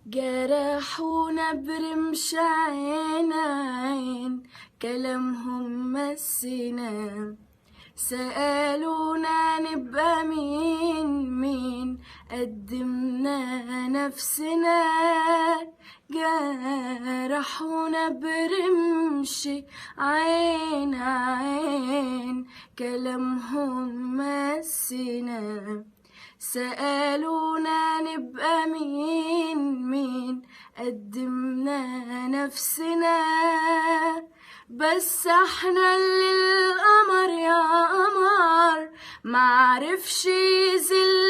جرحونا برمش عين كلامهم مسنا، سألونا نبقى مين قدمنا نفسنا. جرحونا برمش عين كلامهم مسنا، سألونا نبقى مين قدمنا نفسنا. بس احنا اللي القمر يا قمر معرفش يذل